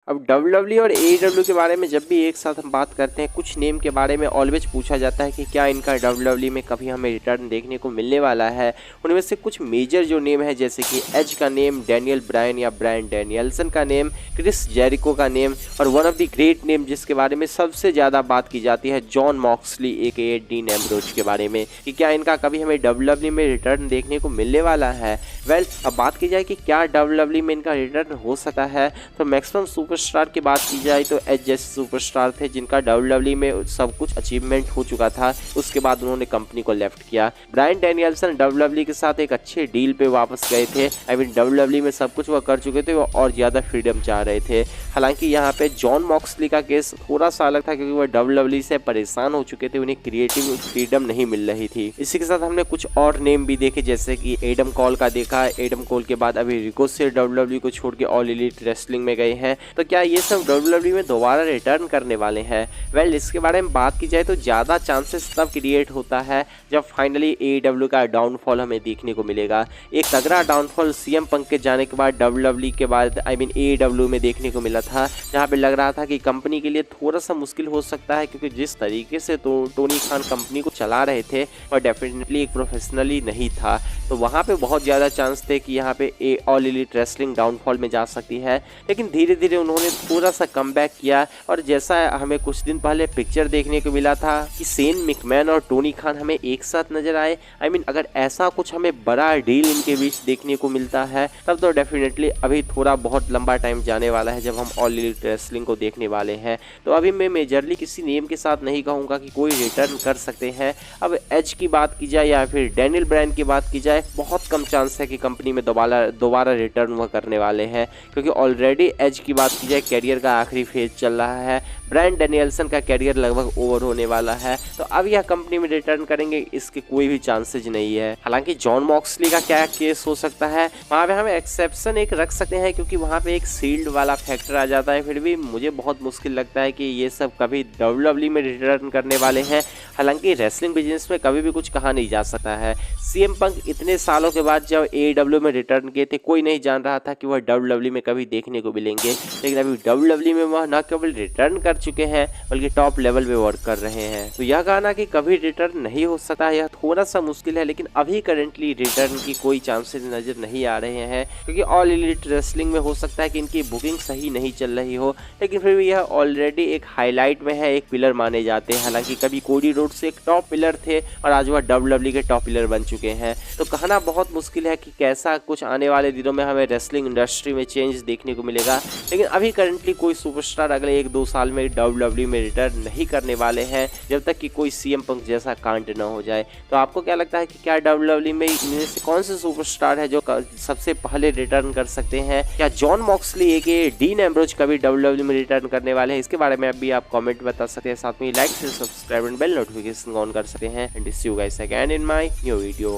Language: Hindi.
अब डब्ल्यूडब्ल्यू और एईडब्ल्यू के बारे में जब भी एक साथ हम बात करते हैं, कुछ नेम के बारे में ऑलवेज पूछा जाता है कि क्या इनका डब्ल्यूडब्ल्यू में कभी हमें रिटर्न देखने को मिलने वाला है। उनमें से कुछ मेजर जो नेम है, जैसे कि एज का नेम, डैनियल ब्रायन या ब्रायन डैनियल्सन का नेम, क्रिस जेरिको का नेम, और one of the great name जिसके बारे में सबसे ज़्यादा बात की जाती है, जॉन मॉक्सली एके डीन एम्ब्रोज के बारे में, कि क्या इनका कभी हमें डब्ल्यूडब्ल्यू में रिटर्न देखने को मिलने वाला है। वेल, अब बात की जाए कि क्या डब्ल्यूडब्ल्यू में इनका रिटर्न हो सकता है, तो मैक्सिमम सुपरस्टार की बात की जाए तो एज जैसे सुपरस्टार थे जिनका डब्ल्यूडब्ल्यू में सब कुछ अचीवमेंट हो चुका था, उसके बाद उन्होंने कंपनी को लेफ्ट किया। ब्रायन डैनियल्सन डब्ल्यूडब्ल्यू के साथ एक अच्छे डील पे वापस गए थे। आई मीन डब्ल्यूडब्ल्यू में सब कुछ वो कर चुके थे, वो और ज़्यादा फ्रीडम चाह रहे थे। हालांकि यहाँ पे जॉन मॉक्सली का केस थोड़ा सा अलग था, क्योंकि वो डब्ल्यूडब्ल्यू से परेशान हो चुके थे, उन्हें क्रिएटिव फ्रीडम नहीं मिल रही थी। इसी के साथ हमने कुछ और नेम भी देखे, जैसे कि एडम कॉल का देखा। एडम कॉल के बाद अभी रिकोशेट डब्ल्यूडब्ल्यू को छोड़ के ऑल एलीट रेसलिंग में गए हैं। तो क्या ये सब डब्ल्यूडब्ल्यू में दोबारा रिटर्न करने वाले हैं? वेल, इसके बारे में बात की जाए तो ज़्यादा चांसेस तब क्रिएट होता है जब फाइनली एईडब्ल्यू का डाउनफॉल हमें देखने को मिलेगा। एक तगड़ा डाउनफॉल सीएम पंक के जाने के बाद डब्ल्यूडब्ल्यू के बाद आई मीन एईडब्ल्यू में देखने को मिला था, जहाँ पे लग रहा था कि कंपनी के लिए थोड़ा सा मुश्किल हो सकता है, क्योंकि जिस तरीके से तो टोनी खान कंपनी को चला रहे थे वह डेफिनेटली एक प्रोफेशनली नहीं था। तो वहाँ पे बहुत ज़्यादा चांस थे कि यहाँ पे ऑल एलीट रेसलिंग डाउनफॉल में जा सकती है, लेकिन धीरे धीरे उन्होंने थोड़ा सा कमबैक किया। और जैसा हमें कुछ दिन पहले पिक्चर देखने को मिला था कि शेन मैकमैन और टोनी खान हमें एक साथ नजर आए, आई मीन अगर ऐसा कुछ हमें बड़ा डील इनके बीच देखने को मिलता है, तब तो डेफिनेटली अभी थोड़ा बहुत लंबा टाइम जाने वाला है जब हम ऑल एलीट रेसलिंग को देखने वाले हैं। तो अभी मैं मेजरली किसी नेम के साथ नहीं कहूँगा कि कोई रिटर्न कर सकते हैं। अब एज की बात की जाए या फिर डैनियल ब्रायन की बात की जाए, बहुत कम चांस है कि कंपनी में दोबारा रिटर्न वह करने वाले हैं, क्योंकि ऑलरेडी एज की बात की जाए करियर का आखिरी फेज चल रहा है। ब्रायन डैनियल्सन का करियर लगभग ओवर होने वाला है, तो अब यह कंपनी में रिटर्न करेंगे इसके कोई भी चांसेज नहीं है। हालांकि जॉन मॉक्सली का क्या केस हो सकता है, वहाँ पे हम एक्सेप्शन एक रख सकते हैं, क्योंकि वहाँ पे एक सील्ड वाला फैक्टर आ जाता है। फिर भी मुझे बहुत मुश्किल लगता है कि ये सब कभी डब्ल्यूडब्ल्यू में रिटर्न करने वाले हैं। हालांकि रेसलिंग बिजनेस में कभी भी कुछ कहा नहीं जा सकता है। सीएम पंक इतने सालों के बाद जब एईडब्ल्यू में रिटर्न किए थे, कोई नहीं जान रहा था कि वह डब्ल्यूडब्ल्यू में कभी देखने को मिलेंगे, लेकिन अभी डब्ल्यूडब्ल्यू में वह न केवल रिटर्न कर चुके हैं बल्कि टॉप लेवल पे वर्क कर रहे हैं। तो यह कहना कि कभी रिटर्न नहीं हो सकता है, यह थोड़ा सा मुश्किल है, लेकिन अभी करंटली रिटर्न की कोई चांसेस नजर नहीं आ रहे हैं, क्योंकि ऑल एलीट रेसलिंग में हो सकता है कि इनकी बुकिंग सही नहीं चल रही हो, लेकिन फिर भी यह ऑलरेडी एक हाईलाइट में है, एक पिलर माने जाते हैं। हालांकि कभी कोडी रोड से एक टॉप पिलर थे और आज वह डब्ल्यूडब्ल्यू के टॉप पिलर बन चुके हैं। तो कहना बहुत मुश्किल है कि कैसा कुछ आने वाले दिनों में हमें रेसलिंग इंडस्ट्री में चेंज देखने को मिलेगा, लेकिन अभी करंटली कोई सुपरस्टार अगले 1-2 साल में डब्ल्यूडब्ल्यू में रिटर्न नहीं करने वाले हैं, जब तक कि कोई सीएम पंक जैसा कांड न हो जाए। तो आपको क्या लगता है कि क्या डब्ल्यूडब्ल्यू में इनमें से कौन से सुपरस्टार है जो सबसे पहले रिटर्न कर सकते हैं? क्या जॉन मॉक्सली एके डीन एम्ब्रोज कभी डब्ल्यूडब्ल्यू में रिटर्न करने वाले हैं? इसके बारे में अभी आप कमेंट बता सकते हैं, साथ में लाइक से subscribe and bell notification on कर सकते हैं। And see you guys again in my new video.